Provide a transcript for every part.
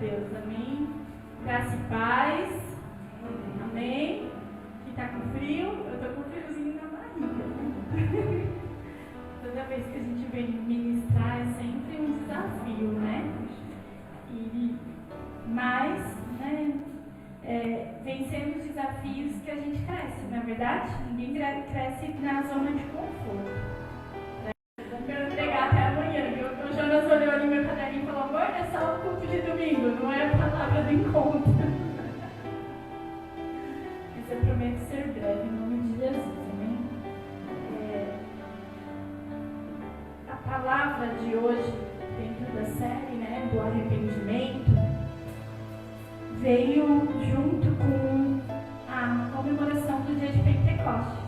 Deus, amém? Graça e paz, amém? Quem tá com frio, eu tô com friozinho na barriga. Toda vez que a gente vem ministrar é sempre um desafio, né? Mas, né, vencendo os desafios que a gente cresce, não é verdade? Ninguém cresce na zona de conforto. Eu vou pregar até amanhã. O Jonas olhou ali meu caderninho e falou: amor, é só o culto de domingo, não é a palavra do encontro. Mas eu prometo ser breve, em nome de Jesus, amém? A palavra de hoje, dentro da série, né, do arrependimento, veio junto com a comemoração do dia de Pentecostes.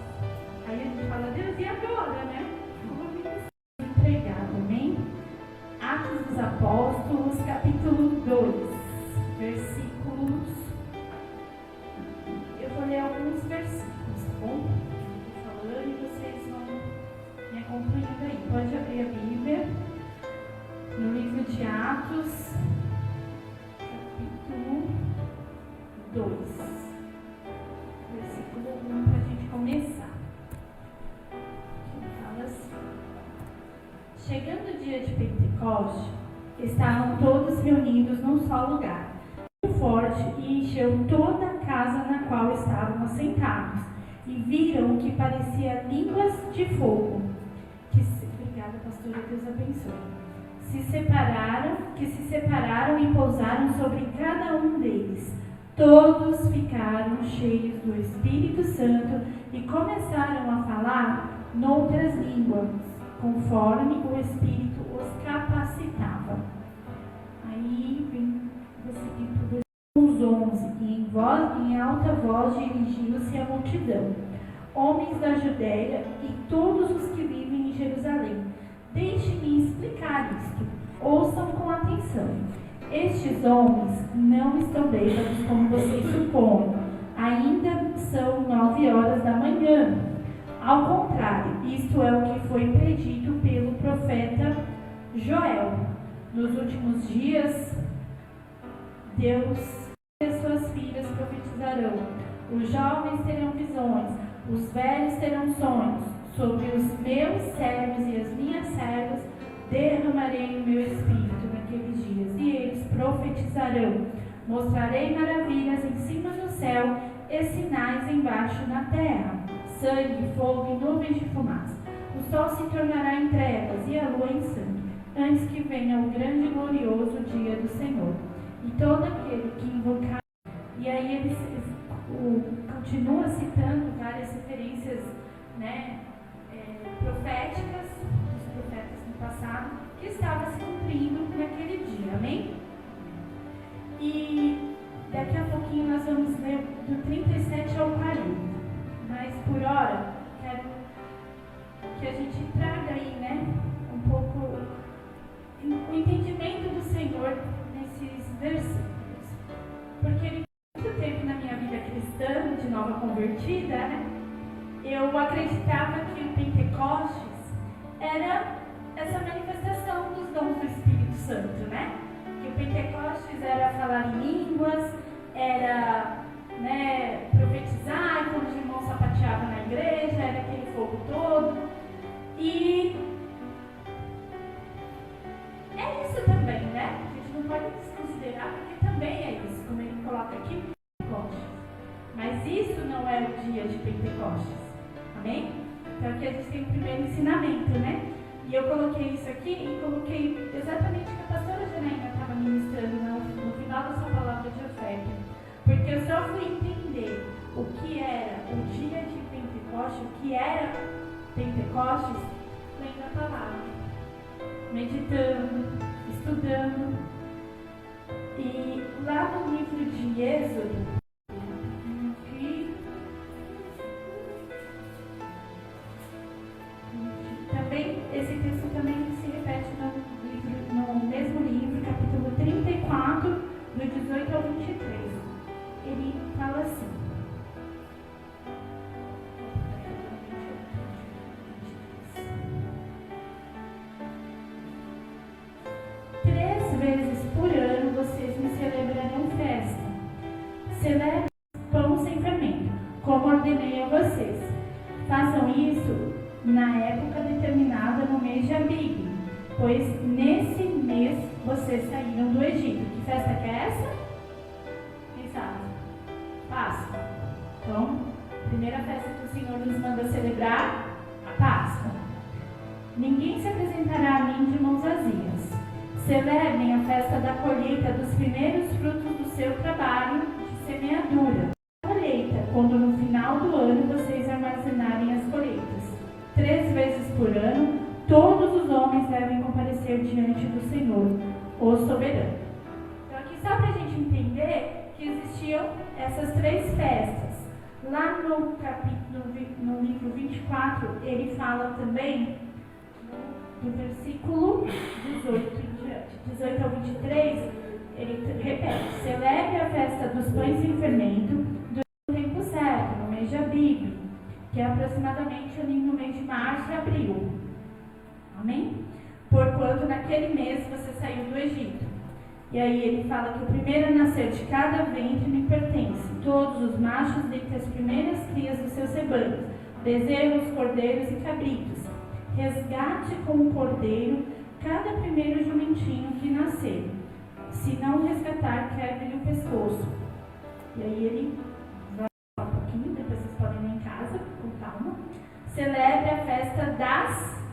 Aí a gente fala: Deus, e agora, né? Entregado, amém? Atos dos Apóstolos, capítulo 2, versículos. Eu vou ler alguns versículos, tá bom? Eu vou falando e vocês vão me acompanhando aí. Pode abrir a Bíblia no livro de Atos, capítulo 2, versículo 1, para a gente começar. Fala assim: chegando o dia de Pentecostes, estavam todos reunidos num só lugar. Um forte e encheu toda a casa na qual estavam assentados, e viram o que parecia línguas de fogo. Obrigada, pastora, Deus abençoe. Que se separaram e pousaram sobre cada um deles. Todos ficaram cheios do Espírito Santo e começaram a falar noutras línguas, conforme o Espírito os capacitava. Aí vem o versículo 11, e em alta voz dirigiu-se à multidão: homens da Judéia e todos os que vivem em Jerusalém, deixe-me explicar isto. Ouçam com atenção. Estes homens não estão bêbados como vocês supõem. Ainda são 9 horas da manhã. Ao contrário, isto é o que foi predito pelo profeta Joel. Nos últimos dias, Deus e suas filhas profetizarão. Os jovens terão visões, os velhos terão sonhos. Sobre os meus servos e as minhas servas derramarei o meu espírito naqueles dias, e eles profetizarão. Mostrarei maravilhas em cima no céu e sinais embaixo na terra: sangue, fogo e nuvens de fumaça. O sol se tornará em trevas e a lua em sangue, antes que venha o grande e glorioso dia do Senhor. E todo aquele que invocar... E aí ele continua citando várias referências, né, proféticas, dos profetas no passado, que estavam se cumprindo naquele dia, amém? E daqui a pouquinho nós vamos ler do 37 ao 40. Mas por hora, quero que a gente traga aí, né, um pouco o entendimento do Senhor nesses versículos. Porque ele muito tempo na minha vida cristã, de nova convertida, né, eu acreditava que o Pentecostes era essa manifestação dos dons do Espírito Santo, né? Que o Pentecostes era falar em línguas, era, né, profetizar, quando os irmãos sapateavam na igreja, era aquele fogo todo. E é isso também, né? A gente não pode desconsiderar, porque também é isso, como ele coloca aqui, Pentecostes. Mas isso não é o dia de Pentecostes. Amém? Então aqui a gente tem o primeiro ensinamento, né? E eu coloquei isso aqui e coloquei exatamente o que a pastora Janaína estava ministrando no final da sua palavra de oferta. Porque eu só fui entender o que era o dia de Pentecostes, o que era Pentecostes, lendo a palavra, meditando, estudando. E lá no livro de Êxodo, esse texto também se repete no mesmo livro, capítulo 34, do 18 ao 23. Ele fala assim: três vezes por ano vocês me na época determinada no mês de Abib, pois nesse mês vocês saíram do Egito. Que festa que é essa? Quem sabe? Páscoa. Então, a primeira festa que o Senhor nos manda celebrar, a Páscoa. Ninguém se apresentará a mim de mãos vazias. Celebrem a festa da colheita dos primeiros frutos do seu trabalho de semeadura. A colheita, quando no final do ano vocês armazenarem as colheitas. 3 vezes por ano, todos os homens devem comparecer diante do Senhor, o soberano. Então aqui só para a gente entender que existiam essas 3 festas. Lá no livro 24, ele fala também, no versículo 18 ao 23, ele repete: celebre a festa dos pães sem fermento durante o tempo certo, no mês de Abib, que é aproximadamente ali no mês de março e abril. Amém? Porquanto naquele mês você saiu do Egito. E aí ele fala que o primeiro a nascer de cada ventre me pertence, todos os machos dentre as primeiras crias dos seus rebanhos, bezerros, cordeiros e cabritos. Resgate com o cordeiro cada primeiro jumentinho que nascer. Se não resgatar, quebre-lhe o pescoço. E aí ele vai falar um pouquinho, depois vocês podem ir em casa, com calma. Celebre a festa das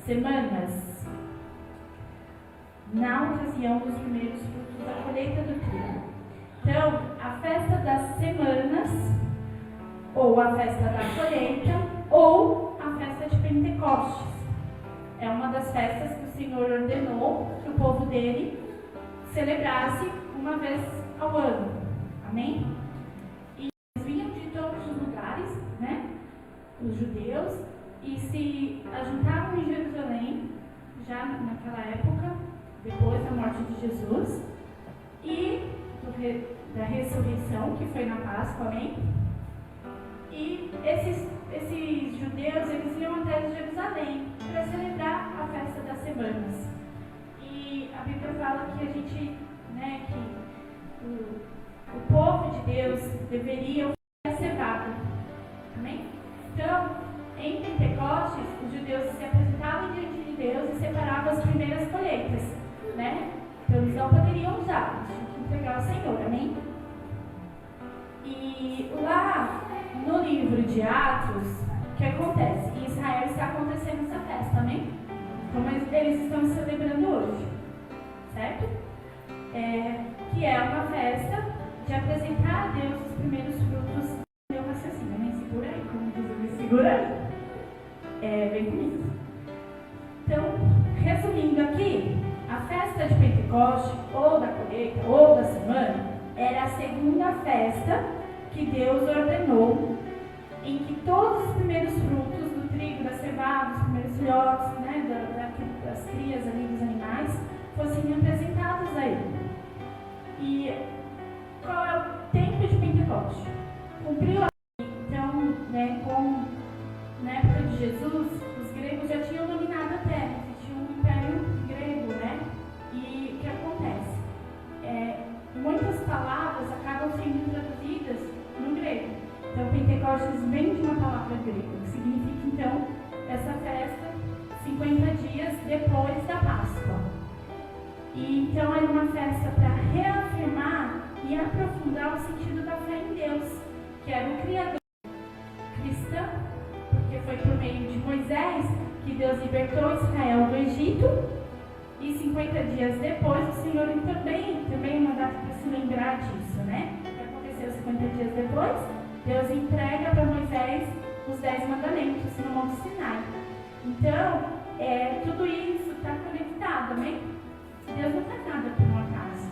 semanas, na ocasião dos primeiros frutos da colheita do trigo. Então, a festa das semanas, ou a festa da colheita, ou a festa de Pentecostes. É uma das festas que o Senhor ordenou que o povo dele celebrasse uma vez ao ano. Amém? E eles vinham de todos os lugares, né? Os judeus, e se ajuntavam em Jerusalém, já naquela época, depois da morte de Jesus, e da ressurreição, que foi na Páscoa, amém? E esses judeus, eles iam até Jerusalém para celebrar a festa das semanas. E a Bíblia fala que a gente, né, que o povo de Deus deveria oferecer a cevada. Amém? Então, em Pentecostes, os judeus se apresentavam diante de Deus e separavam as primeiras colheitas, né? Então eles não poderiam usar, eles tinham que entregar ao Senhor, amém? E lá no livro de Atos, o que acontece? Em Israel está acontecendo essa festa, amém? Como eles estão celebrando hoje, certo? Que é uma festa de apresentar a Deus os primeiros frutos do seu raciocínio, amém? Segura aí, como diz ele, segura aí. Vem comigo. Então, resumindo aqui, a festa de Pentecostes, ou da colheita, ou da semana, era a segunda festa que Deus ordenou, em que todos os primeiros frutos do trigo, da cevada, os primeiros filhotes, né, das crias ali dos animais, fossem apresentados a Ele. E qual é o tempo de Pentecostes? Cumpriu a lei. Então, né, na época de Jesus, os gregos já tinham dominado a terra, existia um império grego, né? E o que acontece? Muitas palavras acabam sendo traduzidas no grego. Então, Pentecostes vem de uma palavra grega, que significa, então, essa festa 50 dias depois da Páscoa. E, então, era uma festa para reafirmar e aprofundar o sentido da fé em Deus, que era o Criador cristão, porque foi por meio de Moisés que Deus libertou Israel do Egito, e 50 dias depois o Senhor também é uma data para se lembrar disso, né? O que aconteceu 50 dias depois? Deus entrega para Moisés os 10 mandamentos no Monte Sinai. Então, tudo isso está conectado, amém? Deus não faz nada por um acaso.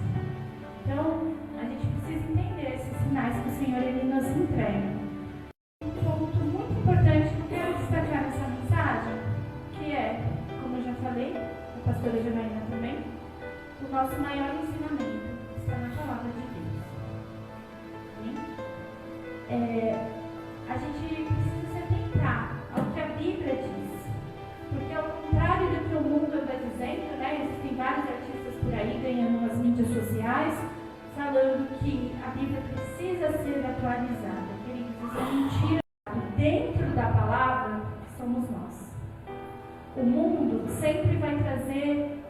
Então, a gente precisa entender esses sinais que o Senhor ele nos entrega. Um ponto muito importante que eu quero destacar nessa mensagem, que é, como eu já falei, a pastora Janaína também, o nosso maior ensinamento está na palavra de Deus. Amém? A gente precisa se atentar ao que a Bíblia diz, porque ao contrário do que o mundo está dizendo, né, existem vários artistas por aí ganhando nas mídias sociais, falando que a Bíblia precisa ser atualizada. Queridos, isso é mentira. Dentro da palavra, são O mundo sempre vai trazer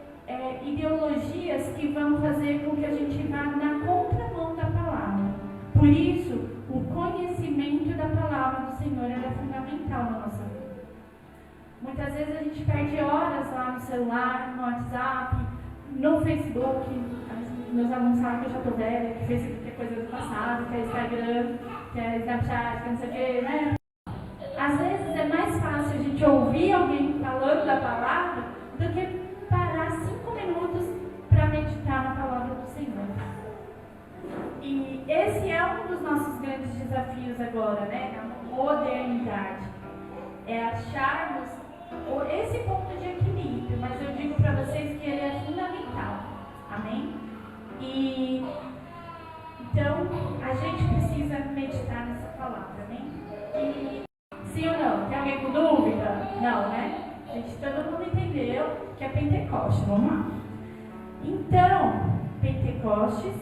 ideologias que vão fazer com que a gente vá na contramão da palavra. Por isso, o conhecimento da palavra do Senhor é fundamental na nossa vida. Muitas vezes a gente perde horas lá no celular, no WhatsApp, no Facebook. Meus alunos sabem que eu já estou velha, que Facebook é coisa do passado, que é Instagram, que é Snapchat, que não sei o que, né? Às vezes é mais fácil a gente ouvir alguém falando da palavra do que parar 5 minutos para meditar na palavra do Senhor. E esse é um dos nossos grandes desafios agora, né? Na modernidade. É acharmos esse ponto de equilíbrio, mas eu digo para vocês que ele é fundamental. Amém? E então a gente precisa meditar nessa palavra, amém? E sim ou não? Tem alguém com dúvida? Não, né? Gente, todo mundo entendeu que é Pentecostes, vamos lá. Então, Pentecostes,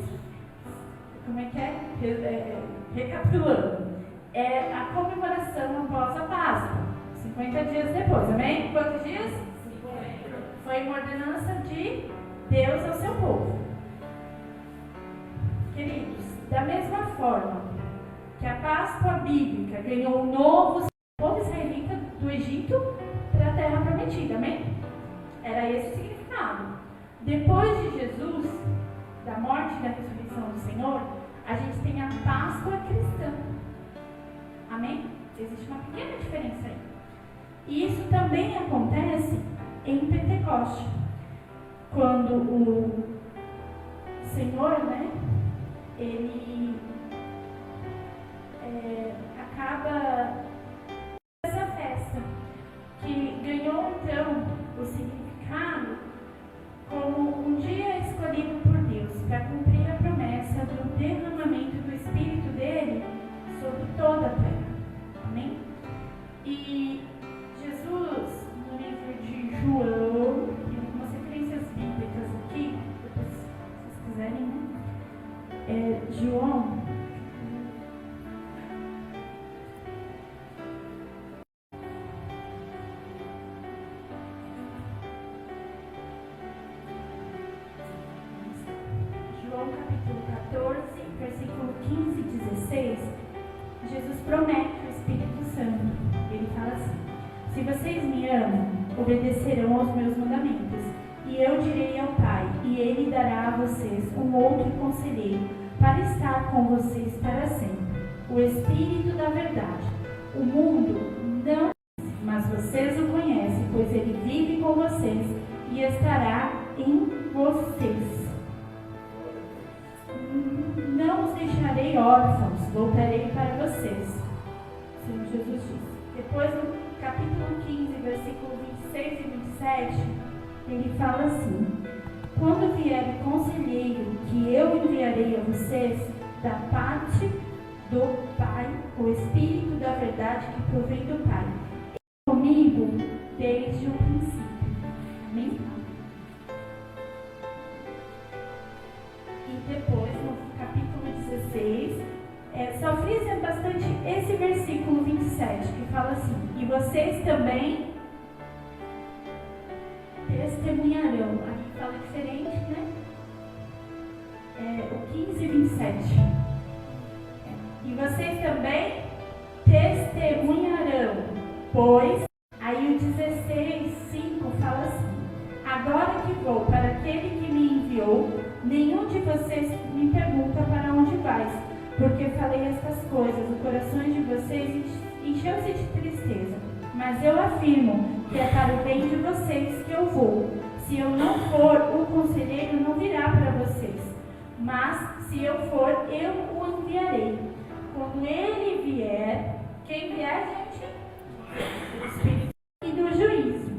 como é que é? Recapitulando, é a comemoração após a Páscoa, 50 dias depois, amém? Quantos dias? 50. Foi uma ordenança de Deus ao seu povo. Queridos, da mesma forma que a Páscoa bíblica ganhou um novo povo israelita do Egito para a terra prometida, amém? Era esse o significado. Depois de Jesus, da morte e da ressurreição do Senhor, a gente tem a Páscoa cristã, amém? Existe uma pequena diferença aí. E isso também acontece em Pentecostes, quando o Senhor, né, ele acaba essa festa, que ganhou então o significado como um dia escolhido por Deus para cumprir a promessa do derramamento do Espírito dele sobre toda a terra. Amém? E Jesus, no livro de João, tem algumas referências bíblicas aqui, depois se vocês quiserem, né? João, capítulo 14, versículo 15 e 16, Jesus promete o Espírito Santo. Ele fala assim: se vocês me amam, obedecerão aos meus mandamentos, e eu direi ao Pai, e ele dará a vocês um outro conselheiro para estar com vocês para sempre, o Espírito da verdade. O mundo não conhece, mas vocês o conhecem, pois ele vive com vocês e estará em vocês. Não os deixarei órfãos, voltarei para vocês. O Senhor Jesus disse. Depois, no capítulo 15, versículo 26 e 27, ele fala assim: quando vier o conselheiro que eu enviarei a vocês, da parte do Pai, o Espírito da verdade que provém do Pai, comigo desde o princípio. Amém? E depois, no capítulo 16, só frisa bastante esse versículo 27, que fala assim: e vocês também testemunharão. Aqui fala diferente, né? O 15 e 27. E vocês também testemunharão, pois, aí o 16:5 fala assim: agora que vou para aquele que me enviou, nenhum de vocês me pergunta para onde vais, porque falei estas coisas, o coração de vocês encheu-se de tristeza. Mas eu afirmo que é para o bem de vocês que eu vou. Se eu não for, o conselheiro não virá para vocês. Mas, se eu for, eu o enviarei. Quando ele vier, quem vier, gente? O Espírito. E do juízo.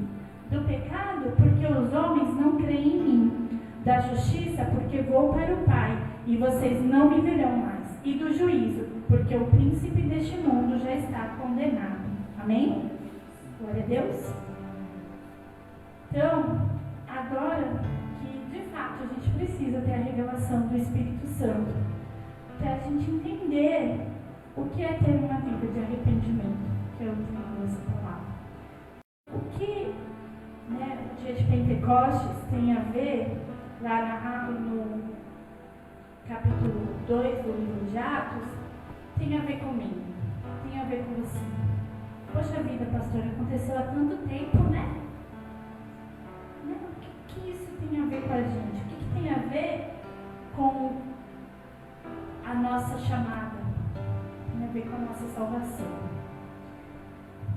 Do pecado, porque os homens não creem em mim. Da justiça, porque vou para o Pai, e vocês não me verão mais. E do juízo, porque o príncipe deste mundo já está condenado. Amém? Glória a Deus. Então, agora que de fato a gente precisa ter a revelação do Espírito Santo, para a gente entender o que é ter uma vida de arrependimento, que é o tema dessa palavra. O que dia de Pentecostes tem a ver, lá narrado no capítulo 2 do livro de Atos, tem a ver comigo, tem a ver com você. Poxa vida, pastor, aconteceu há tanto tempo, né? O que isso tem a ver com a gente? O que tem a ver com a nossa chamada? Tem a ver com a nossa salvação.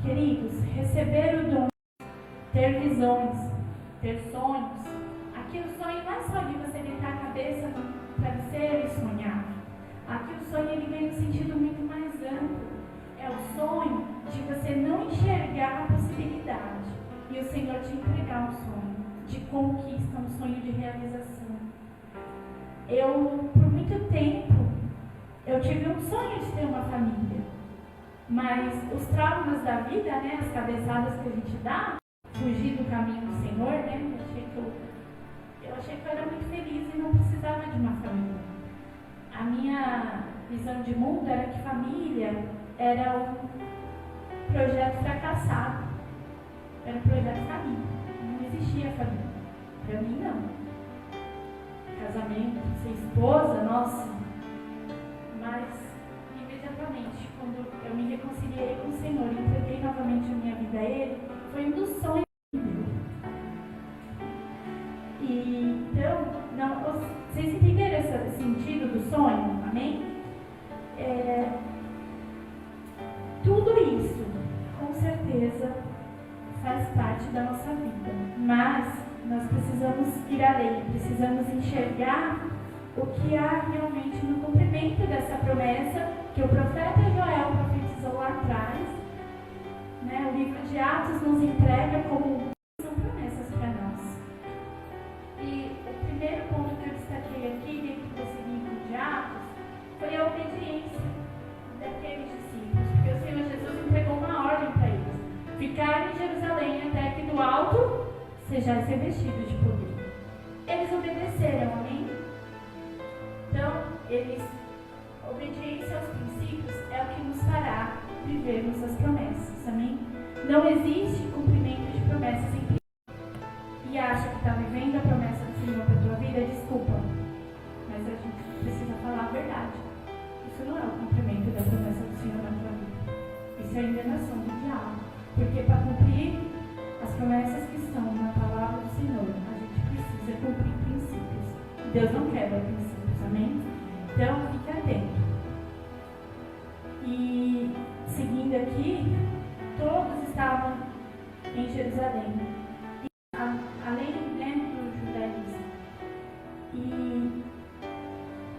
Queridos, receber o dom, ter visões, ter sonhos. Aqui o sonho não é só de você deitar a cabeça no travesseiro e sonhar. Aqui o sonho ele ganha um sentido muito mais amplo. É o sonho de você não enxergar a possibilidade e o Senhor te entregar um sonho de conquista, um sonho de realização. Por muito tempo, eu tive um sonho de ter uma família, mas os traumas da vida, né, as cabeçadas que a gente dá, fugir do caminho do Senhor, né, eu achei que eu era muito feliz e não precisava de uma família. A minha visão de mundo era que família era um projeto fracassado, era um projeto família. Não existia família. Para mim, não. Casamento, ser esposa, nossa. Mas, imediatamente, quando eu me reconciliei com o Senhor e entreguei novamente a minha vida a Ele, foi um dos sonhos dele. E, então, vocês entenderam esse sentido do sonho? Amém? Tudo isso, com certeza, faz parte da nossa vida, mas nós precisamos ir além, precisamos enxergar o que há realmente no cumprimento dessa promessa que o profeta Joel profetizou lá atrás, né? O livro de Atos nos entrega como são promessas para nós. E o primeiro ponto que eu destaquei aqui dentro desse livro de Atos foi a obediência daqueles discípulos, porque o Senhor Jesus entregou uma ordem para eles: ficar em Jerusalém até que do alto sejais revestidos de poder. Eles obedeceram, amém? Então, obediência aos princípios é o que nos fará vivermos as promessas, amém? Não existe cumprimento de promessas em Cristo. E acha que está vivendo a promessa do Senhor para a tua vida, desculpa, mas a gente precisa falar a verdade. Isso não é o cumprimento da promessa do Senhor na tua vida. Isso é a enganação do diabo. Porque para cumprir as promessas que estão na palavra do Senhor, a gente precisa cumprir princípios. Deus não quebra princípios, amém? Então, fique atento. E, seguindo aqui, todos estavam em Jerusalém. E, além, né, do judaísmo. E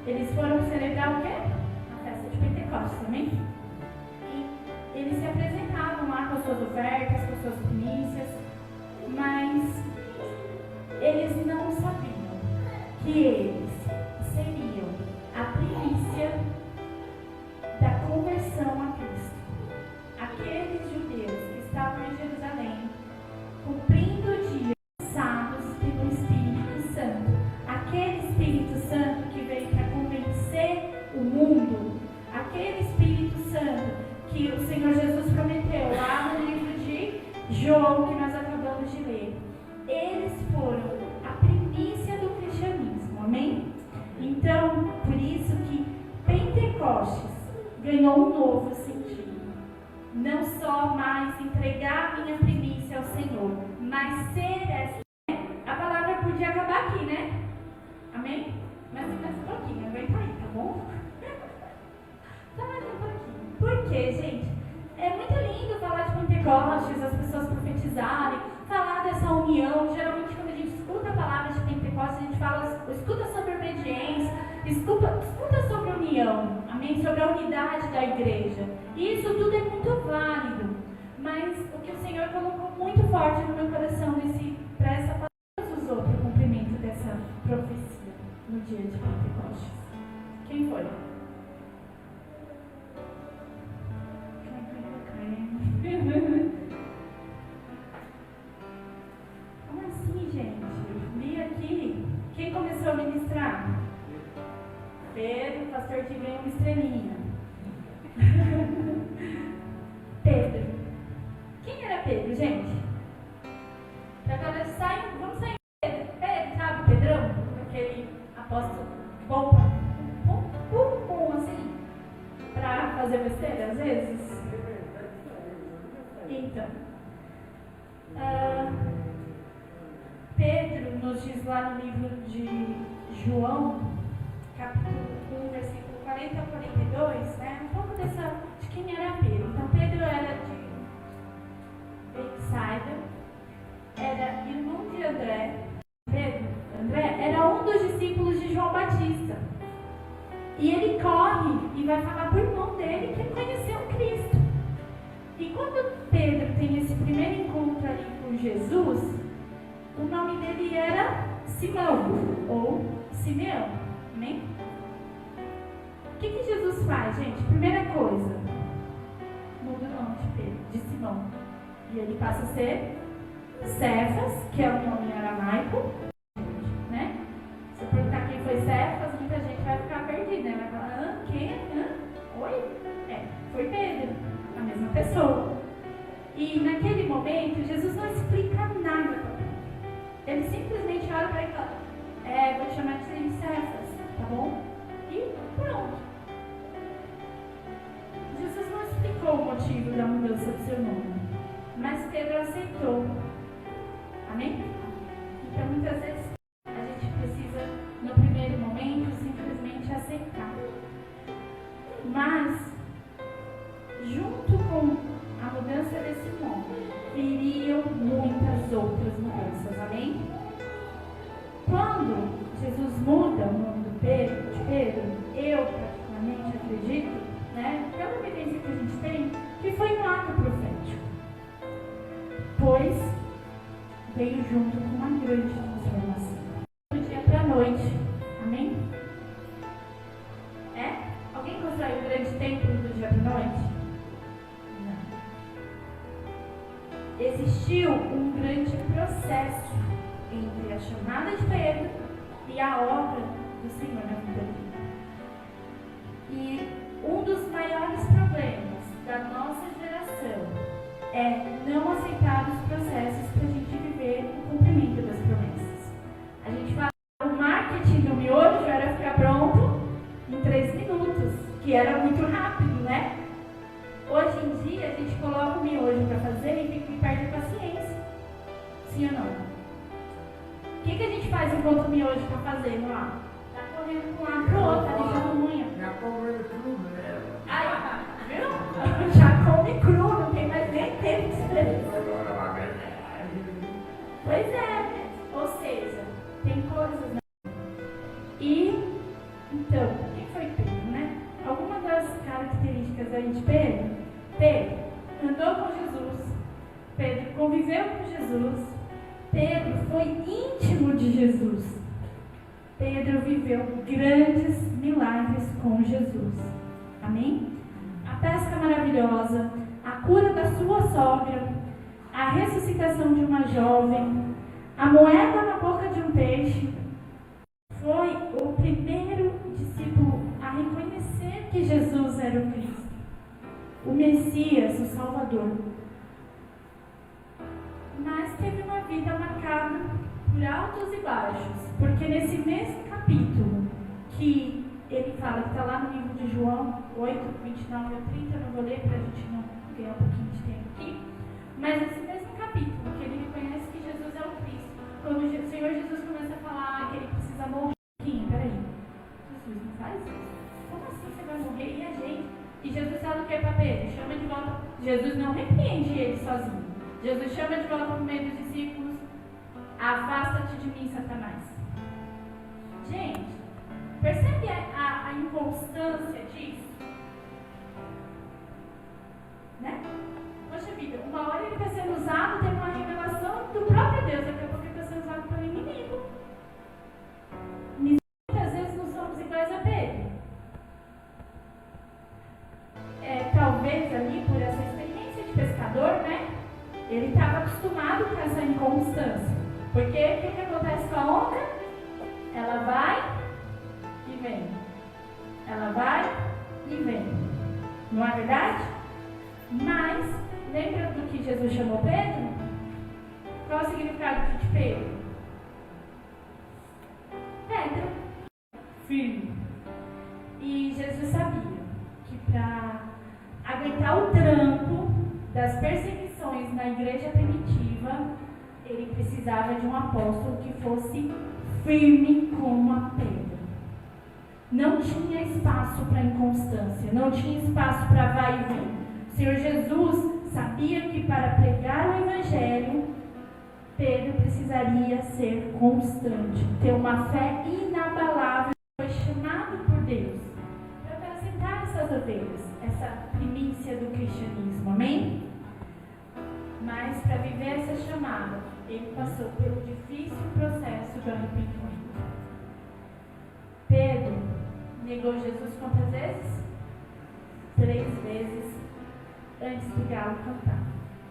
eles foram celebrar o quê? A festa de Pentecostes, amém? E eles se apresentavam lá com as suas ofertas, com as suas primícias, mas eles não sabiam que eles seriam a primícia da conversão a Cristo. Aqueles judeus que estavam em Jerusalém, cumprindo o dia, lançados pelo Espírito Santo. Aquele Espírito Santo que veio para convencer o mundo. Aquele Espírito Santo que o Senhor Jesus prometeu lá no livro de João, que nós acabamos de ler. Eles foram a primícia do cristianismo, amém? Então, por isso que Pentecostes ganhou um novo sentido. Não só mais entregar a minha primícia ao Senhor, mas ser essa. A palavra podia acabar aqui, né? Amém? Mas fica um pouquinho, aguenta aí, tá bom? Só mais um pouquinho. Por quê, gente? É muito lindo falar de Pentecostes, as pessoas profetizarem, falar dessa união. Geralmente, quando a gente escuta a palavra de Pentecostes, a gente fala, escuta sobre obediência, escuta sobre união, amém? Sobre a unidade da igreja. E isso tudo é muito válido. Mas o que o Senhor colocou muito forte no meu coração para essa palavra, Deus usou para o cumprimento dessa profecia no dia de Pentecostes. Quem foi? Como assim, gente? Li aqui. Quem começou a ministrar? Pedro, o pastor que ganhou uma estrelinha. Pedro. Quem era Pedro, gente? Para agora sai besteira às vezes? Então, Pedro nos diz lá no livro de João, capítulo 1, versículo 40 a 42, né? Um pouco de quem era Pedro. Então, Pedro era de Betsaida, era irmão de André. André era um dos discípulos de João Batista. E ele corre e vai falar para o irmão dele que ele conheceu Cristo. E quando Pedro tem esse primeiro encontro ali com Jesus, o nome dele era Simão, ou Simeão. Amém? O que Jesus faz, gente? Primeira coisa, muda o nome de Pedro, de Simão. E ele passa a ser Cefas, que é um nome aramaico, né? Se eu perguntar quem foi Cefas, muita gente vai ficar perdida, né? Vai falar, quem? Oi? Foi Pedro, a mesma pessoa. E naquele momento, Jesus não explica nada para Pedro. Ele simplesmente olha para ele e fala, vou te chamar de Cefas, tá bom? E pronto. Jesus não explicou o motivo da mudança do seu nome, mas Pedro aceitou. Amém? Então, muitas vezes, a gente precisa, no primeiro momento, simplesmente aceitar. Mas, junto com a mudança desse nome, viriam muitas outras mudanças. Amém? Quando Jesus muda o nome de Pedro, eu particularmente acredito, né, pela evidência que a gente tem, que foi um ato profético. Pois veio junto com uma grande transformação. Do dia para a noite. Amém? Alguém constrói um grande templo do dia para a noite? Não. Existiu um grande processo entre a chamada de Pedro e a obra do Senhor na vida dele. E um dos maiores problemas da nossa geração é não aceitar os processos para a gente viver o cumprimento das promessas. A gente fala o marketing do miojo era ficar pronto em 3 minutos, que era muito rápido, né? Hoje em dia a gente coloca o miojo para fazer e perde a paciência. Sim ou não? O que a gente faz enquanto o miojo está fazendo lá? Está correndo de um lado para o outro, está deixando unha. Já comeu cru, né? Aí, viu? Já come cru, não tem mais nem tempo de esperar. Pois é, ou seja, tem coisas, né? E, então, o que foi Pedro, né? Alguma das características aí de Pedro andou com Jesus, Pedro conviveu com Jesus, Pedro foi íntimo de Jesus, Pedro viveu grandes milagres com Jesus. Amém? A pesca maravilhosa, a cura da sua sogra, a ressuscitação de uma jovem, a moeda na boca de um peixe. Foi o primeiro discípulo a reconhecer que Jesus era o Cristo, o Messias, o Salvador. Mas teve uma vida marcada por altos e baixos, porque nesse mesmo capítulo que ele fala, que está lá no livro de João 8, 29 a 30, não vou ler para a gente não ganhar um pouquinho de tempo aqui, mas nesse mesmo capítulo que ele reconhece que Jesus é o Cristo, quando o Senhor Jesus começa a falar que ele precisa morrer, peraí, Jesus não faz isso? Como assim você vai morrer? E a gente? E Jesus fala o que para Pedro? Chama de volta. Jesus não repreende ele sozinho. Jesus chama de volta para o meio dos discípulos. Afasta-te de mim, Satanás. Gente, percebe a inconstância disso? Né? Poxa vida, uma hora ele está sendo usado, tem uma revelação do próprio Deus, daqui a pouco ele está sendo usado pelo inimigo. Muitas vezes não somos iguais a Pedro. Talvez ali por essa experiência de pescador, né? Ele estava acostumado com essa inconstância. Porque o que acontece com a onda? Ela vai e vem. Ela vai e vem. Não é verdade? Mas, lembra do que Jesus chamou Pedro? Qual é o significado de Pedro? Pedra. Firme. E Jesus sabia que para precisava de um apóstolo que fosse firme como a pedra. Não tinha espaço para inconstância, não tinha espaço para vai e vem. O Senhor Jesus sabia que para pregar o Evangelho, Pedro precisaria ser constante, ter uma fé inabalável. Foi chamado por Deus para apresentar essas ovelhas, essa primícia do cristianismo, amém? Mas para viver essa chamada, ele passou pelo difícil processo de arrependimento. Pedro negou Jesus quantas vezes? 3 vezes antes do galo cantar.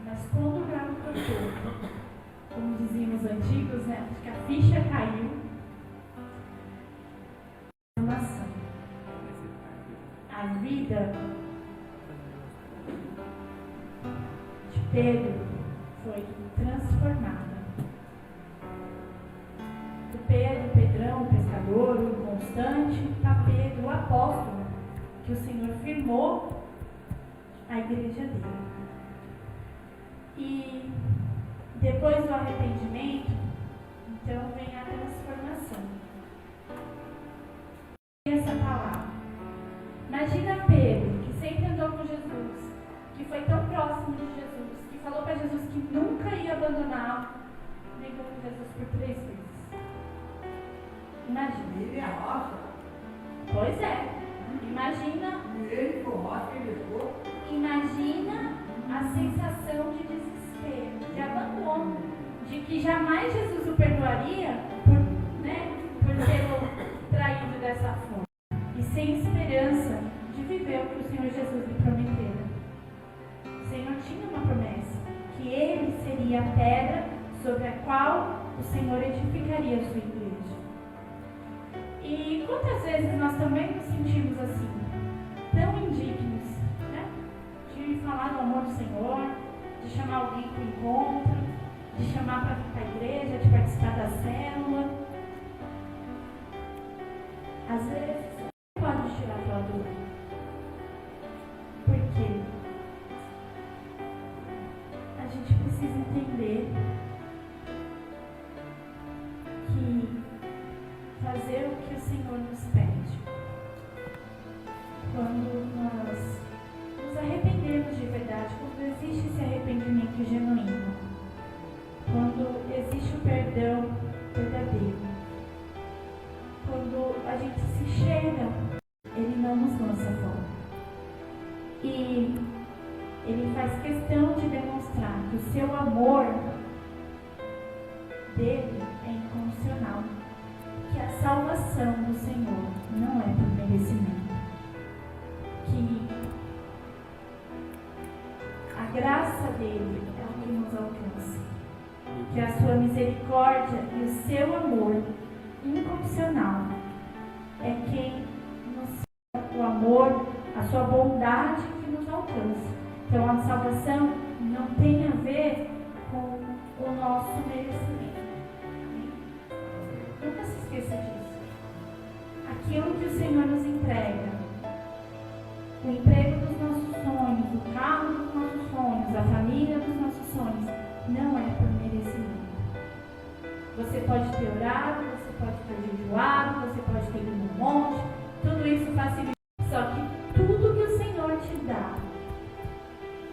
Mas quando o galo cantou, como diziam os antigos, né, que a ficha caiu, a vida de Pedro foi transformada. Do Pedro, Pedrão, o pescador, o inconstante, para Pedro, o apóstolo, que o Senhor firmou a igreja dele. E depois do arrependimento, então vem a transformação. Essa palavra. Imagina Pedro, que sempre andou com Jesus, que foi tão próximo de Jesus, que falou para Jesus que nunca ia abandoná-lo, negou Jesus por 3 vezes. Imagina. Ele é rocha. Pois é. Imagina. Ele com rocha ele ficou. Imagina a sensação de desespero, de abandono, de que jamais Jesus o perdoaria por tê-lo traído dessa forma. E sem esperança de viver o que o Senhor Jesus lhe prometera. O Senhor tinha uma promessa, que Ele seria a pedra sobre a qual o Senhor edificaria a sua igreja. E quantas vezes nós também nos sentimos assim, tão indignos, né? De falar do amor do Senhor, de chamar alguém para o encontro, de chamar para vir para a igreja, de participar da célula. Às vezes, pode tirar para do lado. Por quê? A gente precisa entender que fazer o que o Senhor nos pede, quando nós nos arrependemos de verdade, quando existe esse arrependimento genuíno, quando existe o perdão verdadeiro, quando a gente se chega, Ele não nos lança fora. E Ele faz questão de demonstrar que o seu amor dele é incondicional, que a salvação do Senhor não é por merecimento, que a graça dele é o que nos alcança, que a sua misericórdia e o seu amor incondicional é quem nos o amor, a sua bondade que nos alcança. Então a salvação não tem a ver com o nosso merecimento. Nunca se esqueça disso. Aquilo que o Senhor nos entrega, o emprego dos nossos sonhos, o carro dos nossos sonhos, a família dos nossos sonhos, não é por merecimento. Você pode ter orado, você pode ter jejuado, você pode ter ido no monte, tudo isso facilita. Só que tudo que o Senhor te dá,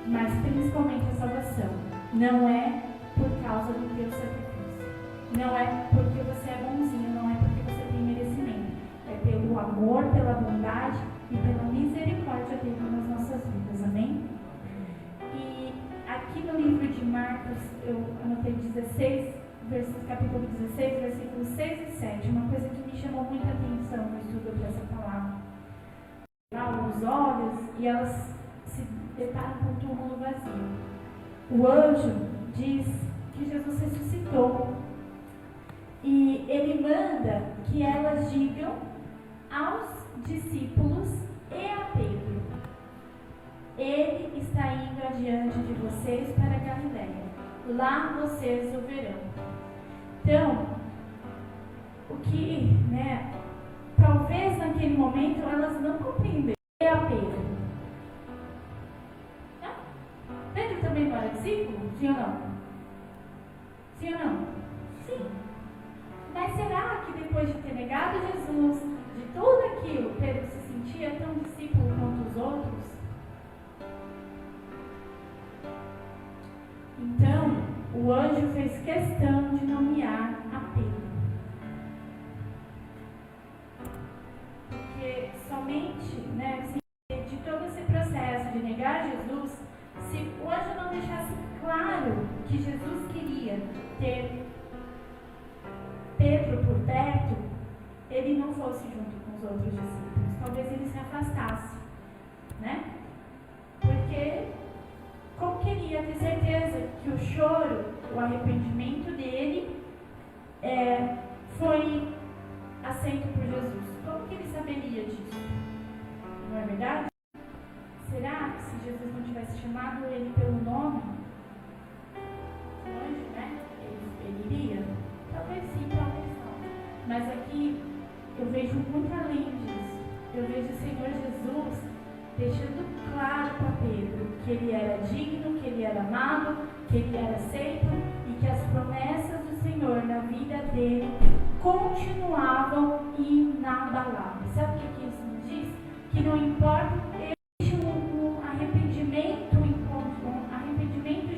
mas principalmente a salvação, não é por causa do teu sacrifício. Não é porque você é bonzinho, não é porque você tem merecimento. É pelo amor, pela bondade e pela misericórdia dele nas nossas vidas. Amém? E aqui no livro de Marcos, eu anotei 16, capítulo 16, versículos 6 e 7. Uma coisa que me chamou muita atenção no estudo dessa palavra. Os olhos e elas se deparam com um túmulo vazio. O anjo diz que Jesus ressuscitou. E ele manda que elas digam aos discípulos e a Pedro: Ele está indo adiante de vocês para Galiléia. Lá vocês o verão. Então, o que, talvez naquele momento elas não compreenderam. E a Pedro? Pedro também não era discípulo? Sim ou não? Sim ou não? Pedro se sentia tão discípulo quanto os outros? Então, o anjo fez questão de nomear a Pedro. Porque somente, de todo esse processo de negar Jesus, se o anjo não deixasse claro que Jesus queria ter Pedro por perto, ele não fosse junto com os outros discípulos. Talvez ele se afastasse, né? Porque como queria ter certeza que o choro, o arrependimento dele foi aceito por Jesus? Como que ele saberia disso? Não é verdade? Será que se Jesus não tivesse chamado ele pelo nome, o anjo, né? Ele iria? Talvez sim, talvez não. Mas aqui eu vejo muito além disso. Eu vejo o Senhor Jesus deixando claro para Pedro que ele era digno, que ele era amado, que ele era aceito e que as promessas do Senhor na vida dele continuavam inabaláveis. Sabe o que isso nos diz? Que não importa, existe um arrependimento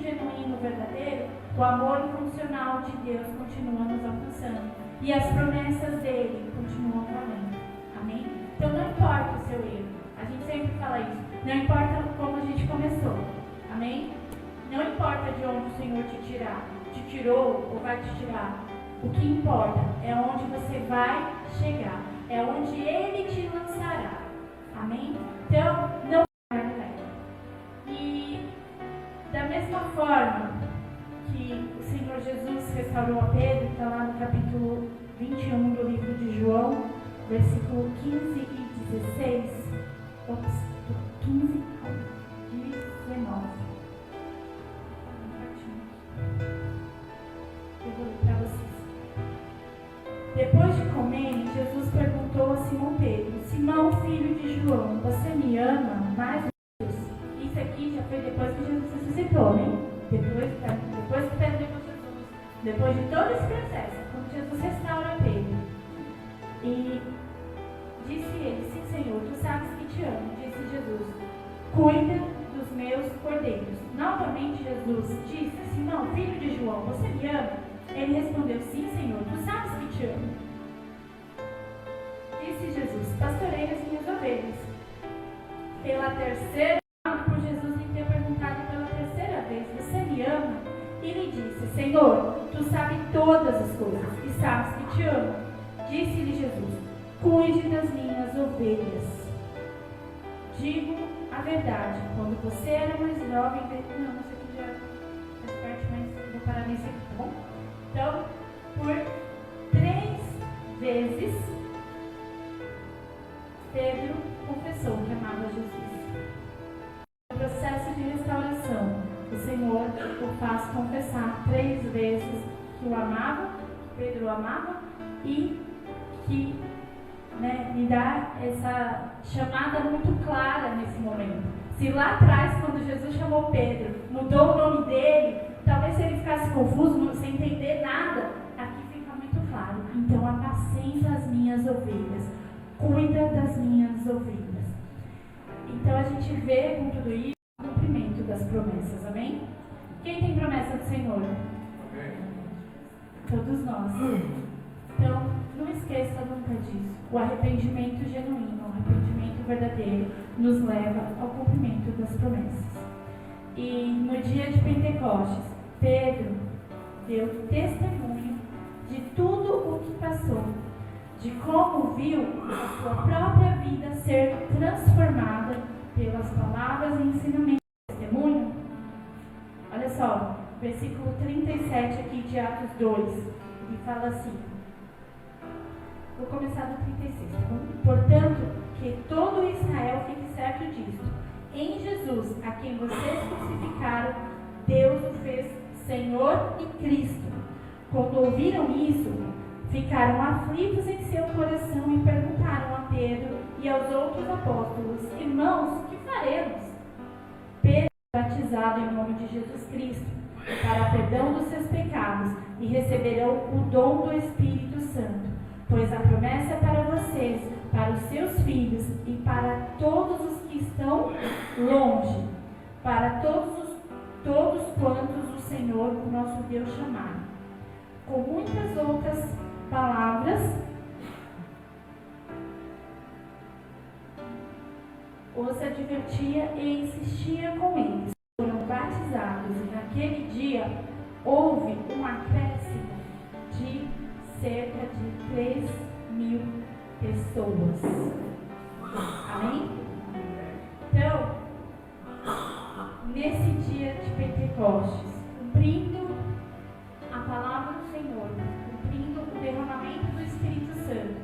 genuíno, verdadeiro, o amor incondicional de Deus continua nos alcançando e as promessas dele continuam valendo. Amém? Então não importa o seu erro. A gente sempre fala isso. Não importa como a gente começou. Amém? Não importa de onde o Senhor te tirou ou vai te tirar. O que importa é onde você vai chegar. É onde Ele te lançará. Amém? Então, não e da mesma forma que o Senhor Jesus restaurou a Pedro, está lá no capítulo 21 do livro de João, versículo 15 e 16. 15 a 19. Eu vou ler para vocês. Depois de comerem, Jesus perguntou a Simão Pedro: Simão, filho de João, você me ama mais do que Deus? Isso aqui já foi depois que Jesus ressuscitou, né? Depois que Pedro negou Jesus. Depois de todo esse processo, quando Jesus restaura Pedro. E disse ele: Sim, Senhor, tu sabes que te amo. Disse Jesus: Cuida dos meus cordeiros. Novamente Jesus disse: Simão, filho de João, você me ama? Ele respondeu: Sim, Senhor, tu sabes que te amo. Disse Jesus: Pastorei as minhas ovelhas. Pela terceira vez, por Jesus lhe ter perguntado pela terceira vez: Você me ama? E lhe disse: Senhor, tu sabes todas as coisas e sabes que te amo. Disse-lhe Jesus: Cuide das minhas ovelhas. Digo a verdade, quando você era mais jovem, não, isso aqui já faz parte, mas vou parar nesse aqui, tá bom? Então, por 3 vezes, Pedro confessou que amava Jesus. No processo de restauração, o Senhor o faz confessar 3 vezes que o amava, que Pedro o amava, e que lhe dá essa chamada muito clara nesse momento. Se lá atrás, quando Jesus chamou Pedro, mudou o nome dele, talvez se ele ficasse confuso, sem entender nada, aqui fica muito claro. Então, apacenta as minhas ovelhas, cuida das minhas ovelhas. Então, a gente vê com tudo isso o cumprimento das promessas, amém? Quem tem promessa do Senhor? Todos nós. Então, não esqueça nunca disso. O arrependimento genuíno, o arrependimento verdadeiro, nos leva ao cumprimento das promessas. E no dia de Pentecostes, Pedro deu testemunho de tudo o que passou, de como viu a sua própria vida ser transformada pelas palavras e ensinamentos do testemunho. Olha só, versículo 37 aqui de Atos 2, ele fala assim. Vou começar do 36, tá bom? Portanto, que todo Israel fique certo disto. Em Jesus, a quem vocês crucificaram, Deus o fez Senhor e Cristo. Quando ouviram isso, ficaram aflitos em seu coração e perguntaram a Pedro e aos outros apóstolos: Irmãos, que faremos? Pedro foi batizado em nome de Jesus Cristo, para perdão dos seus pecados, e receberão o dom do Espírito Santo. Pois a promessa é para vocês, para os seus filhos os advertia e insistia com eles. Foram batizados e naquele dia houve um acréscimo de cerca de 3.000 pessoas. Amém? Então, nesse dia de Pentecostes, cumprindo a palavra do Senhor, cumprindo o derramamento do Espírito Santo,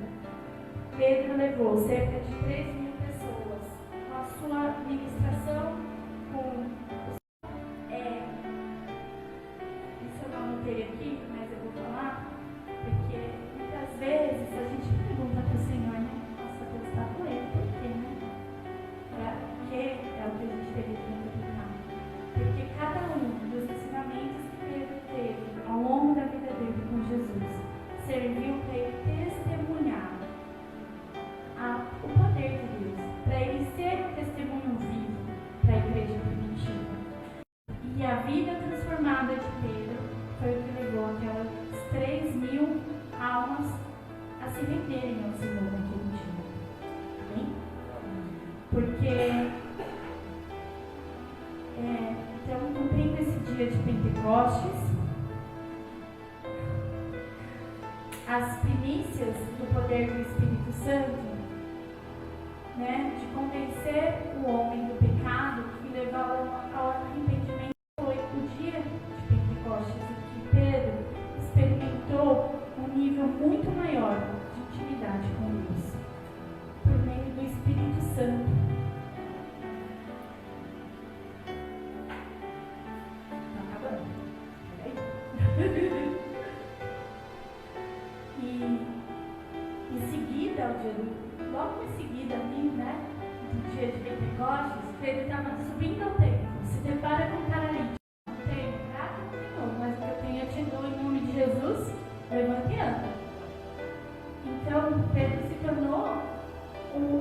Pedro levou cerca de 3.000 pessoas com a sua ministração, com isso eu não anotei aqui, mas eu vou falar, porque muitas vezes a gente pergunta para o Senhor, né? Nossa, Deus está doendo, por quê, né? Porque é o que a gente deveria perguntar. Porque cada um dos ensinamentos que Pedro teve ao longo da vida dele com Jesus serviu para ele testemunhar o poder de Deus, para ele ser um testemunho vivo para a igreja primitiva. E a vida transformada de Pedro foi o que levou aquelas 3.000 almas a se renderem ao Senhor naquele dia. Amém? Porque, então, cumprindo esse dia de Pentecostes, as primícias do poder do Espírito Santo, né, de convencer o homem do pecado que levava ao arrependimento, foi o dia de Pentecostes, em que Pedro experimentou um nível muito maior de intimidade com Deus, por meio do Espírito Santo. Está acabando. E em seguida, logo em seguida ali, né, no dia de Pentecostes, Pedro estava subindo ao templo, se depara com um paralítico. Não tenho nada nenhum, mas o que eu tenho eu te dou em nome de Jesus, levante e anda. Então, Pedro se tornou,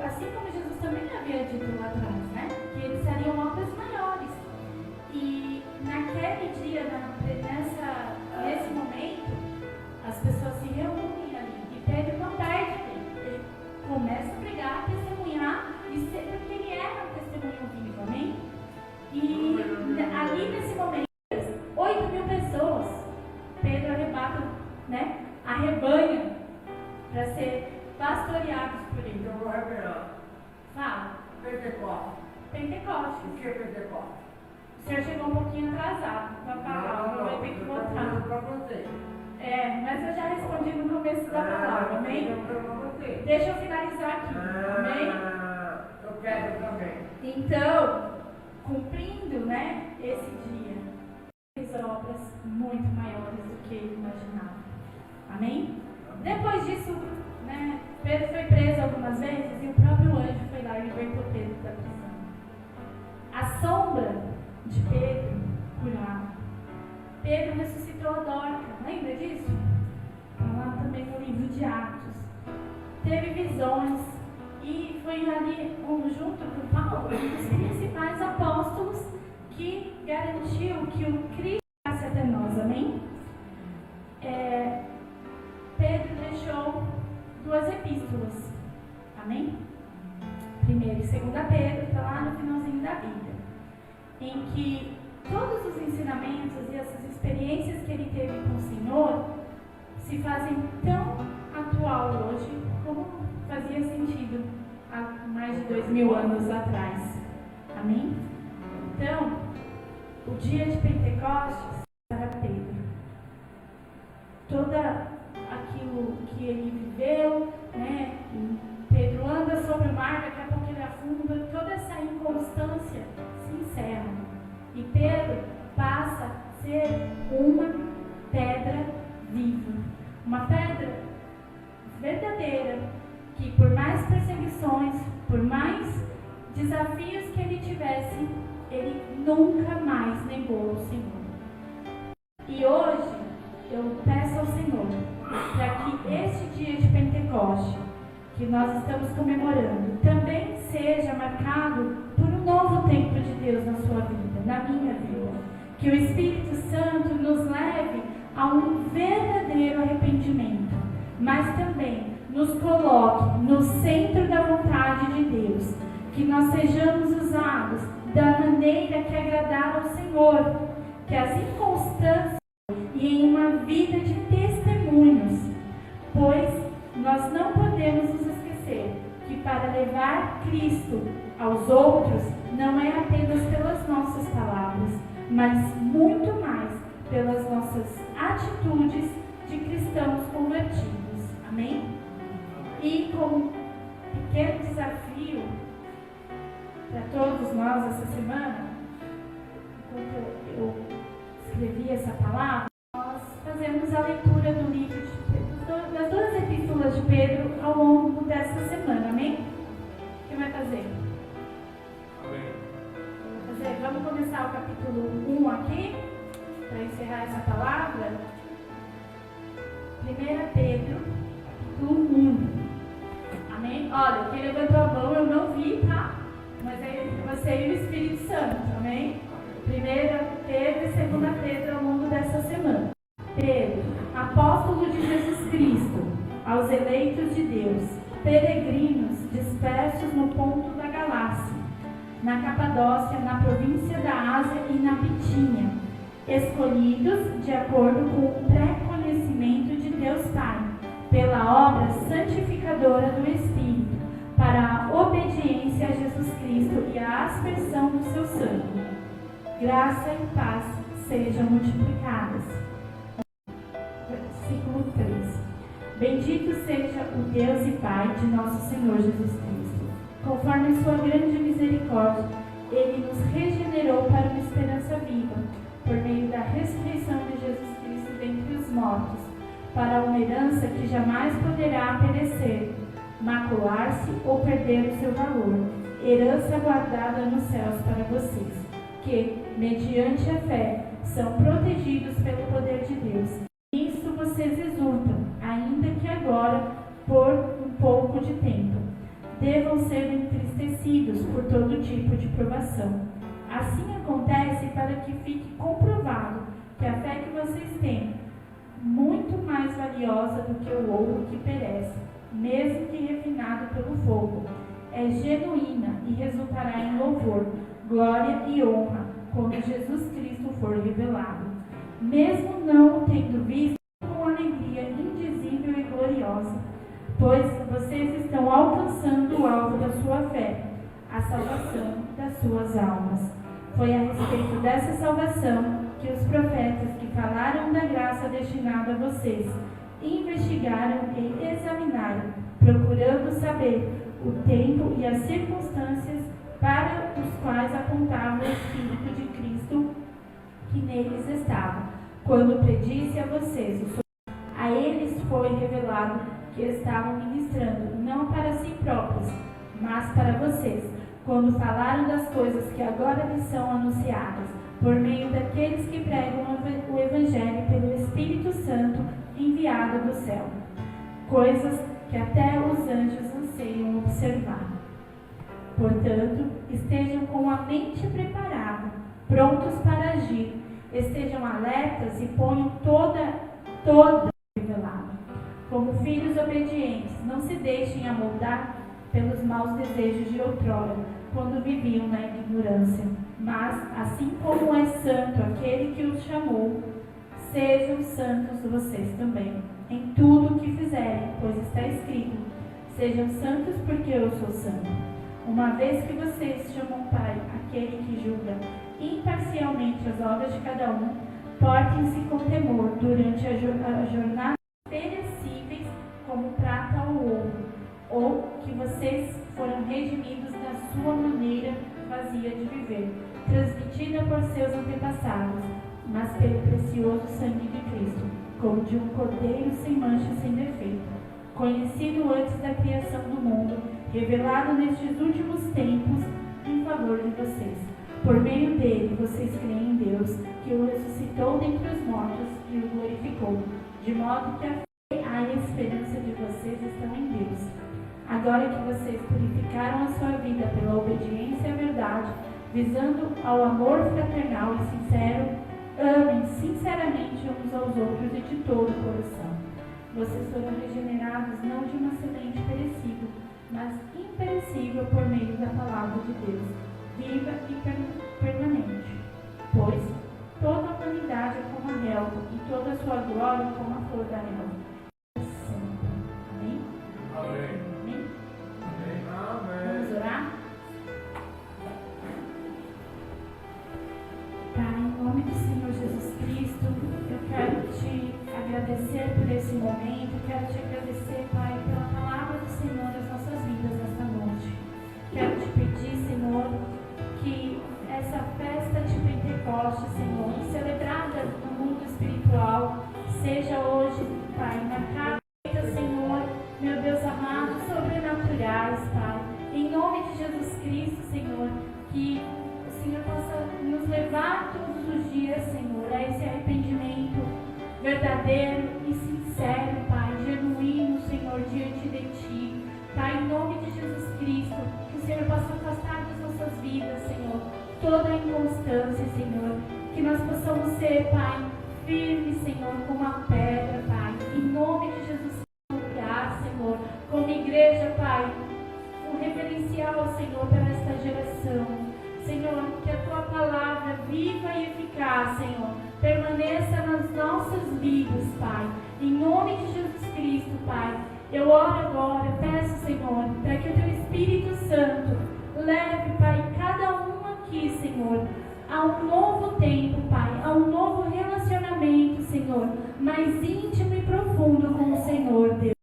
assim como Jesus também havia dito lá atrás, né, que eles seriam obras maiores. E naquele dia, nesse momento, as pessoas se reúnem ali, e Pedro não perde tempo. Ele começa a pregar, a testemunhar, e sempre porque ele era um testemunho vivo, amém? E ali nesse momento, 8.000 pessoas, Pedro arrebata, né, arrebanha para ser pastoreados por ele. Eu vou revelar. Fala. Pentecostes. Pentecostes. O que é Pentecostes? O senhor chegou um pouquinho atrasado para falar, não vai ter que voltar. Para você. Mas eu já respondi no começo da palavra, amém? Deixa eu finalizar aqui, amém? Eu quero também. Então, cumprindo, né, esse dia, fez obras muito maiores do que ele imaginava, amém? Depois disso, né, Pedro foi preso algumas vezes e o próprio anjo foi lá e libertou Pedro da prisão. A sombra de Pedro curava. Pedro ressuscitou a Dorca, lembra disso? Está lá também no livro de Atos. Teve visões e foi ali, junto com Paulo, um dos principais apóstolos que garantiu que o Cristo chegasse até nós, amém? Pedro deixou 2 epístolas, amém? 1ª e 2ª Pedro, está lá no finalzinho da Bíblia, em que todos os ensinamentos e essas experiências que ele teve com o Senhor se fazem tão atual hoje como fazia sentido há mais de 2.000 anos atrás. Amém? Então, o dia de Pentecostes para Pedro, todo aquilo que ele viveu, né? Pedro anda sobre o mar, daqui a pouco ele afunda, toda essa inconstância se encerra. E Pedro passa a ser uma pedra viva, uma pedra verdadeira, que por mais perseguições, por mais desafios que ele tivesse, ele nunca mais negou o Senhor. E hoje eu peço ao Senhor para que este dia de Pentecostes, que nós estamos comemorando, também seja marcado por um novo tempo de Deus na sua vida, na minha vida. Que o Espírito Santo nos leve a um verdadeiro arrependimento, mas também nos coloque no centro da vontade de Deus. que nós sejamos usados da maneira que agradar ao Senhor, que as inconstâncias e em uma vida de testemunhos, pois nós não podemos nos esquecer que para levar Cristo aos outros não é apenas pelas nossas palavras, mas muito mais pelas nossas atitudes de cristãos convertidos. Amém? E como um pequeno desafio para todos nós essa semana, enquanto eu escrevi essa palavra, nós fazemos a leitura do livro das duas epístolas de Pedro ao longo dessa semana. Amém? Quem vai fazer? Amém. Vamos começar o capítulo 1 aqui, para encerrar essa palavra. 1 Pedro, capítulo 1. Amém? Olha, quem levantou a mão eu não vi, tá? Mas é você e o Espírito Santo. Amém? 1 Pedro e 2 Pedro ao longo dessa semana. Pedro, apóstolo de Jesus Cristo, aos eleitos de Deus, peregrinos dispersos no ponto da Galácia, na Capadócia, na província da Ásia e na Bitínia, escolhidos de acordo com o pré-conhecimento de Deus Pai, pela obra santificadora do Espírito, para a obediência a Jesus Cristo e a aspersão do seu sangue. Graça e paz sejam multiplicadas. Versículo 3. Bendito seja o Deus e Pai de nosso Senhor Jesus Cristo. Conforme a sua grande misericórdia, Ele nos regenerou para uma esperança viva, por meio da ressurreição de Jesus Cristo dentre os mortos, para uma herança que jamais poderá perecer, macular-se ou perder o seu valor, herança guardada nos céus para vocês, que, mediante a fé, são protegidos pelo poder de Deus. Nisto vocês exultam, ainda que agora, por um pouco de tempo, devam ser entristecidos por todo tipo de provação. Assim acontece para que fique comprovado que a fé que vocês têm, muito mais valiosa do que o ouro que perece, mesmo que refinado pelo fogo, é genuína e resultará em louvor, glória e honra quando Jesus Cristo for revelado. Mesmo não o tendo visto, com alegria indizível e gloriosa, pois vocês estão alcançando o alvo da sua fé, a salvação das suas almas. Foi a respeito dessa salvação que os profetas que falaram da graça destinada a vocês investigaram e examinaram, procurando saber o tempo e as circunstâncias para os quais apontava o Espírito de Cristo que neles estava, quando predisse a vocês. A eles foi revelado que estavam ministrando, não para si próprios, mas para vocês, quando falaram das coisas que agora lhes são anunciadas, por meio daqueles que pregam o Evangelho pelo Espírito Santo enviado do céu, coisas que até os anjos anseiam observar. Portanto, estejam com a mente preparada, prontos para agir, estejam alertas e ponham toda revelada. Como filhos obedientes, não se deixem amoldar pelos maus desejos de outrora, quando viviam na ignorância. Mas, assim como é santo aquele que os chamou, sejam santos vocês também, em tudo o que fizerem, pois está escrito: sejam santos porque eu sou santo. Uma vez que vocês chamam Pai aquele que julga imparcialmente as obras de cada um, portem-se com temor durante a jornada perecíveis como prata ou ouro, ou que vocês foram redimidos da sua maneira vazia de viver, transmitida por seus antepassados, mas pelo precioso sangue de Cristo, como de um cordeiro sem mancha e sem defeito, conhecido antes da criação do mundo, revelado nestes últimos tempos em favor de vocês. Por meio dele, vocês creem em Deus, que o ressuscitou dentre os mortos e o glorificou, de modo que a fé e a esperança de vocês estão em Deus. Agora que vocês purificaram a sua vida pela obediência à verdade, visando ao amor fraternal e sincero, amem sinceramente uns aos outros e de todo o coração. Vocês foram regenerados não de uma semente perecível, mas imperecível por meio da palavra Deus, viva e permanente. Pois toda a humanidade é como a relva, e toda a sua glória como a flor da relva. Sempre. Amém? Amém. Amém? Amém. Vamos orar? Pai, em nome do Senhor Jesus Cristo, eu quero te agradecer por esse momento, quero te agradecer, Pai, pela palavra do Senhor nas nossas vidas nesta noite. Quero te pedir, Senhor, que essa festa de Pentecostes, Senhor, celebrada no mundo espiritual, seja hoje, Pai, marcada, Senhor, meu Deus amado, sobrenaturais, Pai. Em nome de Jesus Cristo, Senhor, que o Senhor possa nos levar todos os dias, Senhor, a esse arrependimento verdadeiro e sincero, Pai, genuíno, Senhor, diante de Ti. Pai, em nome de Jesus Cristo, que o Senhor possa afastar das nossas vidas, Senhor, toda a inconstância, Senhor, que nós possamos ser, Pai, firmes, Senhor, como a pedra, Pai, em nome de Jesus, Senhor, como igreja, Pai, um referencial, Senhor, para esta geração. Senhor, que a Tua palavra viva e eficaz, Senhor, permaneça nas nossas vidas, Pai. Em nome de Jesus Cristo, Pai, eu oro agora, peço, Senhor, para que o Teu Espírito Santo leve, Pai, cada um aqui, Senhor, a um novo tempo, Pai, a um novo relacionamento, Senhor, mais íntimo e profundo com o Senhor, Deus.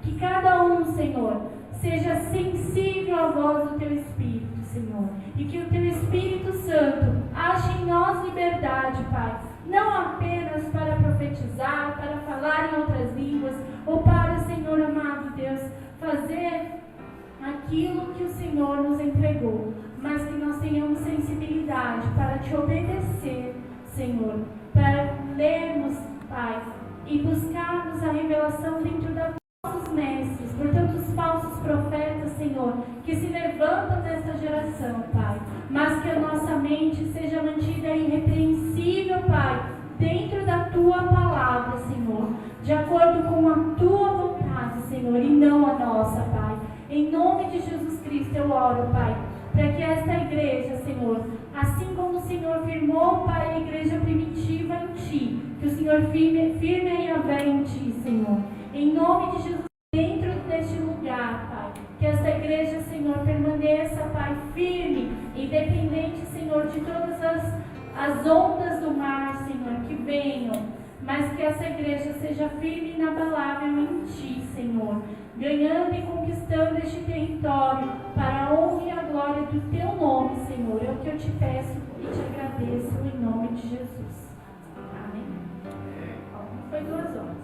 Que cada um, Senhor, seja sensível à voz do Teu Espírito, Senhor, e que o Teu Espírito Santo ache em nós liberdade, Pai, não apenas para profetizar, para falar em outras línguas, ou para, Senhor amado Deus, fazer aquilo que o Senhor nos entregou, mas que nós tenhamos sensibilidade para Te obedecer, Senhor, para lermos, Pai, e buscarmos a revelação dentro da nossos mestres, por tantos falsos profetas, Senhor, que se levantam nesta geração, Pai, mas que a nossa mente seja mantida irrepreensível, Pai, dentro da Tua palavra, Senhor, de acordo com a Tua vontade, Senhor, e não a nossa, Pai. Em nome de Jesus Cristo eu oro, Pai, para que esta igreja, Senhor, assim como o Senhor firmou, Pai, a igreja primitiva em Ti, que o Senhor firme a Yahvé em Ti, Senhor. Em nome de Jesus, dentro deste lugar, Pai, que esta igreja, Senhor, permaneça, Pai, firme, independente, Senhor, de todas as ondas do mar, Senhor, que venham, mas que essa igreja seja firme e inabalável em Ti, Senhor, ganhando e conquistando este território para a honra e a glória do Teu nome, Senhor. É o que eu Te peço e Te agradeço em nome de Jesus. Amém. Foi 2 horas.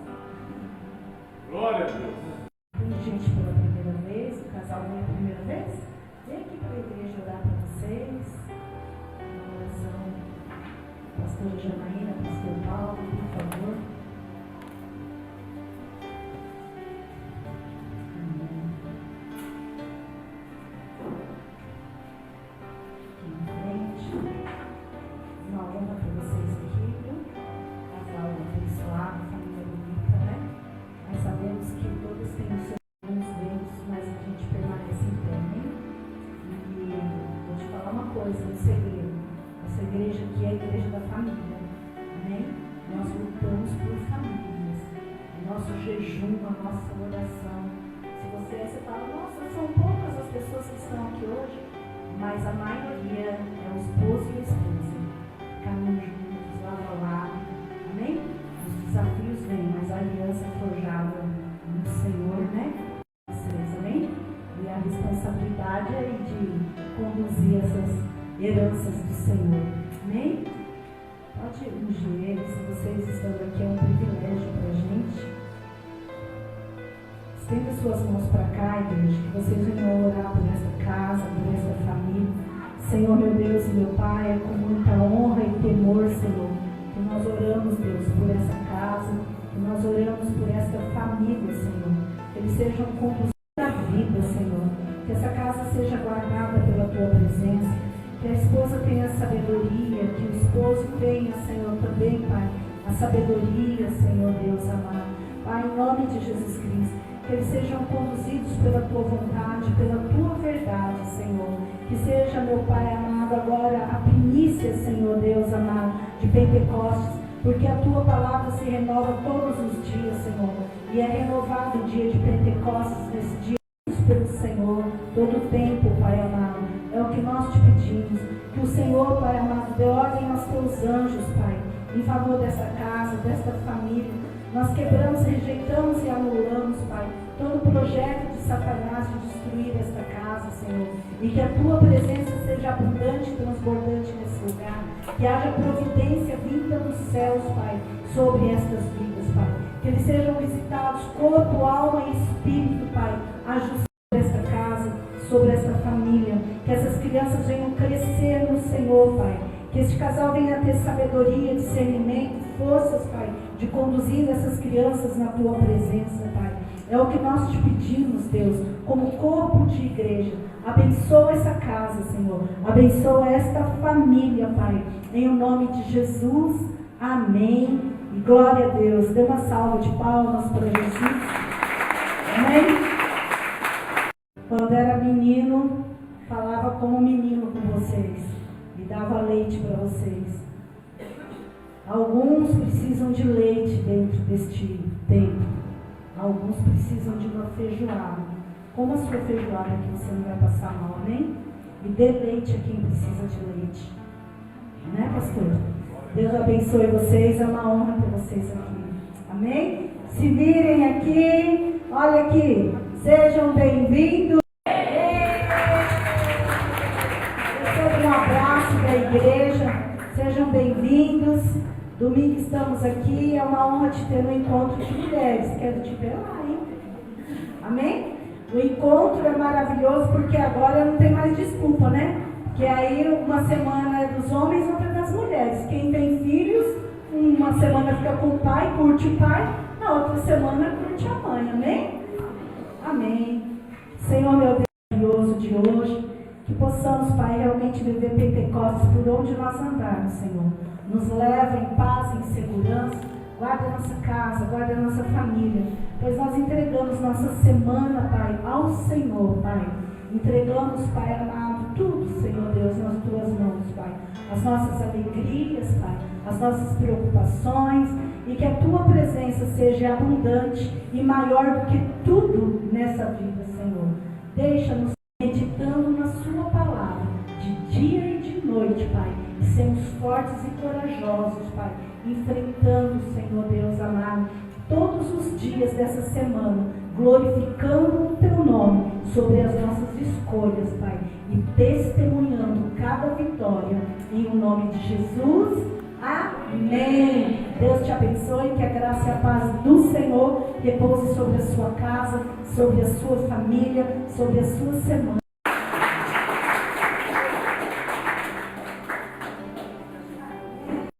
Glória a Deus. Tem gente pela primeira vez, o casal vem a primeira vez? Vem aqui para a igreja orar para vocês. Uma oração, pastora Janaína, pastor Paulo, por favor. Aqui em frente. Uma honra para vocês aqui, viu? Casal abençoado, família bonita, né? Nós sabemos que todos têm os seus dedos, mas a gente permanece em pé, né? E vou te falar uma coisa, um segredo. Essa igreja aqui é a igreja da família, amém? Nós lutamos por famílias. O nosso jejum, a nossa oração. Se você fala, nossa, são poucas as pessoas que estão aqui hoje, mas a maioria é o esposo e a esposa. Caminham juntos, lado a lado, amém? Os desafios vêm, mas a aliança forjada no Senhor, né? Vocês, amém? E a responsabilidade é de conduzir essas heranças do Senhor, amém? Pode ungir eles, se vocês estão aqui, é um privilégio para a gente. Estenda suas mãos para cá, igreja, que vocês venham orar por essa casa, por essa família. Senhor, meu Deus e meu Pai, é com muita honra e temor, Senhor, que nós oramos, Deus, por essa casa, que nós oramos por esta família, Senhor, que eles sejam conduzidos à vida, Senhor, que essa casa seja guardada pela Tua presença, que a esposa tenha sabedoria, que o esposo tenha, Senhor, também, Pai, a sabedoria, Senhor Deus amado. Pai, em nome de Jesus Cristo, que eles sejam conduzidos pela tua vontade, pela tua verdade, Senhor. Que seja, meu Pai amado, agora a primícia, Senhor Deus amado, de Pentecostes, porque a tua palavra se renova todos os dias, Senhor, e é renovado o dia de Pentecostes, nesse dia pelo Senhor, todo o tempo, Pai amado. É o que nós te pedimos, que o Senhor, Pai amado, dê ordem aos teus anjos, Pai, em favor dessa casa, desta família. Nós quebramos, rejeitamos e anulamos, Pai, todo projeto de Satanás de destruir esta casa, Senhor. E que a tua presença seja abundante e transbordante nesse lugar. Que haja providência vinda dos céus, Pai, sobre estas vidas, Pai. Que eles sejam visitados, corpo, alma e espírito, Pai. A justiça sobre esta casa, sobre esta família. Que essas crianças venham crescer no Senhor, Pai. Que este casal venha ter sabedoria, discernimento, forças, Pai, de conduzir essas crianças na tua presença, Pai. É o que nós te pedimos, Deus, como corpo de igreja. Abençoa essa casa, Senhor. Abençoa esta família, Pai. Em o nome de Jesus. Amém. E glória a Deus. Dê uma salva de palmas para Jesus. Amém. Quando era menino, falava como menino com vocês. E dava leite para vocês. Alguns precisam de leite dentro deste tempo. Alguns precisam de uma feijoada. Como a sua feijoada, que você não vai passar mal, amém? E dê leite a quem precisa de leite. Né, pastor? Deus abençoe vocês. É uma honra ter vocês aqui. Amém? Se virem aqui. Olha aqui. Sejam bem-vindos. Recebam um abraço da igreja. Sejam bem-vindos. Domingo estamos aqui, é uma honra te ter no encontro de mulheres. Quero te ver lá, hein? Amém? O encontro é maravilhoso porque agora não tem mais desculpa, né? Porque aí uma semana é dos homens, outra das mulheres. Quem tem filhos, uma semana fica com o pai, curte o pai, na outra semana curte a mãe, amém? Amém. Senhor, meu Deus maravilhoso de hoje, que possamos, Pai, realmente viver Pentecostes por onde nós andarmos, Senhor. Nos leva em paz, em segurança. Guarda a nossa casa, guarda a nossa família. Pois nós entregamos nossa semana, Pai, ao Senhor, Pai. Entregamos, Pai amado, tudo, Senhor Deus, nas tuas mãos, Pai. As nossas alegrias, Pai, as nossas preocupações. E que a tua presença seja abundante e maior do que tudo nessa vida, Senhor. Deixa-nos meditando na sua palavra, de dia e de noite, Pai. E sermos fortes e corajosos, Pai, enfrentando, Senhor Deus amado, todos os dias dessa semana, glorificando o teu nome sobre as nossas escolhas, Pai, e testemunhando cada vitória, em o nome de Jesus. Amém. Deus te abençoe, que a graça e a paz do Senhor repouse sobre a sua casa, sobre a sua família, sobre a sua semana.